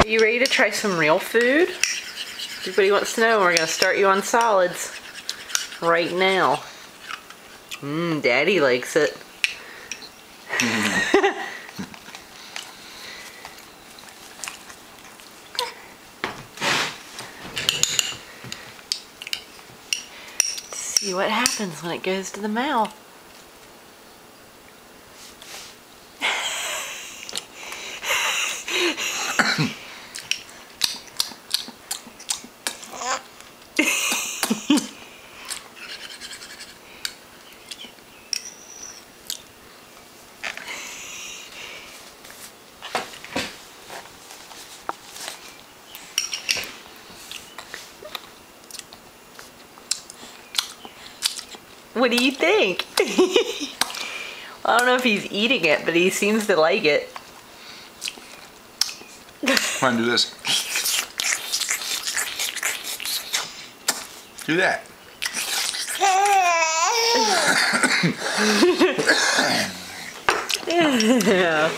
Are you ready to try some real food? Everybody wants to know. We're going to start you on solids right now. Daddy likes it. See what happens when it goes to the mouth. What do you think? I don't know if he's eating it, but he seems to like it. Come on, do this. Do that. Yeah.